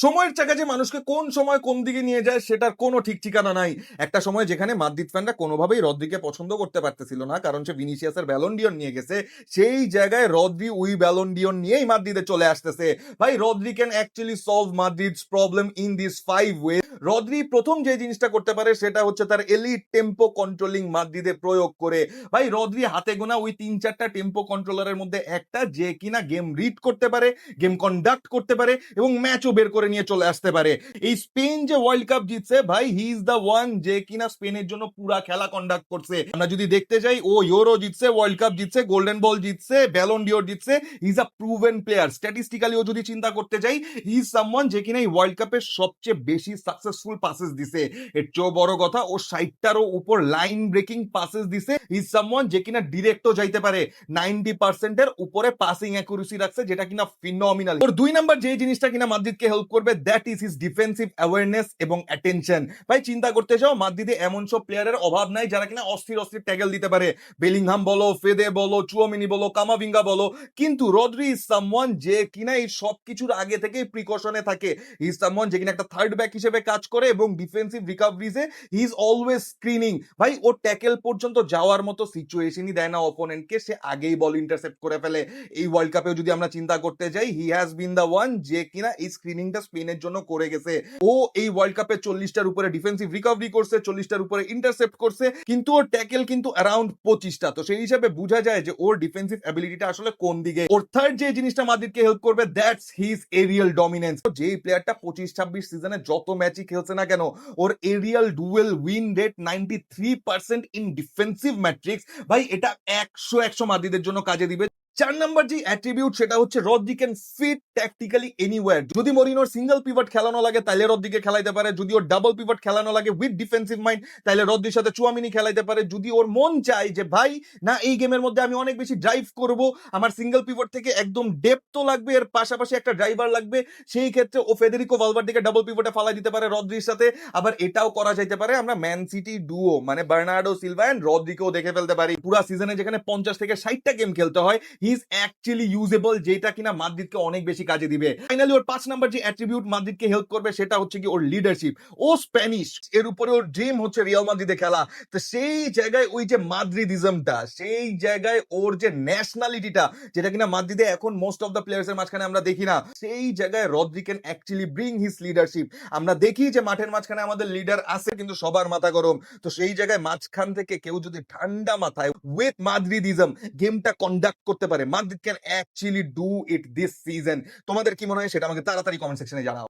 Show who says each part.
Speaker 1: সময়ের চাকা যে মানুষকে কোন সময় কোন দিকে নিয়ে যায় সেটার কোনো ঠিক ঠিকানা নাই। একটা সময় যেখানে মাদ্রিদ ফ্যানরা কোনোভাবেই রদ্রিকে পছন্দ করতে পারতেছিল না, কারণ সে ভিনিসিয়াসের ব্যালন ডিওর নিয়ে গেছে। সেই জায়গায় রদ্রি ওই ব্যালন ডিওর নিয়েই মাদ্রিদে চলে আসতেছে। ভাই, Rodri can actually solve Madrid's problem in this 5 way. Rodri প্রথম যে জিনিসটা করতে পারে সেটা হচ্ছে তার এলিট টেম্পো কন্ট্রোলিং মাদ্রিদে প্রয়োগ করে। ভাই, রদ্রি হাতে গোনা ওই 3-4টা টেম্পো কন্ট্রোলারের মধ্যে একটা, যে কিনা গেম রিড করতে পারে, গেম কন্ডাক্ট করতে পারে এবং ম্যাচও বের করে নিয়ে চলে আসতে পারে। এই স্পেন যে ওয়ার্ল্ড কাপ জিতছে, ভাই হি ইজ দ্য ওয়ান যে কিনা স্পেনের জন্য পুরা খেলা কন্ডাক্ট করছে। আমরা যদি দেখতে যাই, ও ইউরো জিতছে, ওয়ার্ল্ড কাপ জিতছে, গোল্ডেন বল জিতছে, ব্যালন ডিওর জিতছে। He is a proven player. Statistically ও যদি চিন্তা করতে যাই, হি ইজ সামওয়ান যে কিনা এই ওয়ার্ল্ড কাপের সবচেয়ে বেশি সাকসেসফুল পাসেস দিছে। এর চেয়েও বড় কথা, ও 60টারও উপর লাইন ব্রেকিং পাসেস দিছে। হি ইজ সামওয়ান যে কিনা ডিরেক্টও যাইতে পারে। 90% এর উপরে পাসিং অ্যাকুরেসি রাখছে, যেটা কিনা ফিনোমিনাল। ওর 2 নাম্বার যে জিনিসটা কিনা মাদ্রিদকে হেল্প করবে, that is his defensive awareness এবং অ্যাটেনশন। ভাই, চিন্তা করতে যাও, মাদ্রিদে এমন সব প্লেয়ারের অভাব নাই যারা কিনা অস্থির অস্থির ট্যাগল দিতে পারে। বেলিংহাম বলো, ফেদে বলো, চুয়ামিনি বলো, কামাভিঙ্গা বলো, কিন্তু রদ্রি ইজ সামওয়ান যে কিনা এই সব কিছুর আগে থেকেই প্রিকশনে থাকে। হি ইজ সামওয়ান যে কিনা একটা থার্ড ব্যাক হিসেবে কাজ করে এবং ডিফেন্সিভ রিকভারিজে হি ইজ অলওয়েজ স্ক্রিনিং। ভাই, ও ট্যাকেল পর্যন্ত যাওয়ার মতো সিচুয়েশনই দেয় না অপোনেন্টকে, সে আগেই বল ইন্টারসেপ্ট করে ফেলে। এই ওয়ার্ল্ড কাপেও যদি আমরা চিন্তা করতে যাই, he has been the one যে কিনা এই স্ক্রিনিংটা স্পেনের জন্য করে গেছে। ও এই ওয়ার্ল্ড কাপে 40টার উপরে ডিফেন্সিভ রিকভারি করছে, 40টার উপরে ইন্টারসেপ্ট করছে, কিন্তু ওর ট্যাকেল কিন্তু অ্যারাউন্ড 25টা। তো সেই হিসাবে বোঝা যায় যে ওর ডিফেন্সিভ অ্যাবিলিটিটা আসলে কোন দিকে। ওর থার্ড যে জিনিসটা মাদ্রিদকে হেল্প করবে, দ্যাটস হিজ এরিয়াল ডমিনেন্স। যেই প্লেয়ারটা 25-26 সিজনে যত ম্যাচই খেলছে না কেন, ওর aerial duel win rate 93% in defensive matrix. ভাই, এটা 100 মাদ্রিদের জন্য কাজে দিবে। 4 নাম্বার যে অ্যাট্রিবিউট, সেটা হচ্ছে Rodri can fit tactically anywhere. যদি মরিনোর সিঙ্গেল পিভট খেলানো লাগে তাহলে রদ্রিকে খেলাইতে পারে, যদি ওর ডাবল পিভট খেলানো লাগে উইথ ডিফেন্সিভ মাইন্ড তাহলে রদ্রির সাথে চুয়ামিনি খেলাইতে পারে। যদি ওর মন চায় যে ভাই না, এই গেমের মধ্যে আমি অনেক বেশি ড্রাইভ করব, আমার সিঙ্গেল পিভট থেকে একদম ডেপথ লাগবে, এর পাশাপাশি একটা ড্রাইভার লাগবে, সেই ক্ষেত্রে ও ফেদেরিকো ভালভার্দেকে ডাবল পিভটে ফালাই দিতে পারে রদ্রির সাথে। আবার এটাও করা যাইতে পারে, আমরা ম্যান সিটি ডুও মানে বার্নার্ডো সিলভা এন্ড রদ্রিকেও দেখে ফেলতে পারি। পুরো সিজনে যেখানে 50 থেকে 60টা গেম খেলতে হয়, হি ইজ অ্যাকচুয়ালি ইউজেবল, যেটা কিনা মাদ্রিদকে অনেক বেশি কাজে দিবে। ফাইনালি ওর 5 নাম্বার যে অ্যাট্রিবিউট মাদ্রিদকে হেল্প করবে, সেটা হচ্ছে কি ওর লিডারশিপ। ও স্প্যানিশ, এর উপরে ওর ড্রিম হচ্ছে রিয়াল মাদ্রিদে খেলা। তো সেই জায়গায় ওই যে মাদ্রিদিজমটা, সেই জায়গায় ওর যে ন্যাশনালিটিটা, যেটা কিনা মাদ্রিদে এখন মোস্ট অফ দ্য প্লেয়ার্স এর মাঝখানে আমরা দেখি না, সেই জায়গায় Rodri can actually bring his leadership. আমরা দেখি যে মাঠের মাঝখানে আমাদের লিডার আছে, কিন্তু সবার মাথা গরম। তো সেই জায়গায় মাঝখান থেকে কেউ যদি ঠান্ডা মাথায় উইথ মাদ্রিদিজম গেমটা কন্ডাক্ট করতে পারে, Madrid can actually do it this season. তোমাদের কি মনে হয় সেটা আমাকে তাড়াতাড়ি কমেন্ট সেকশনে জানাও।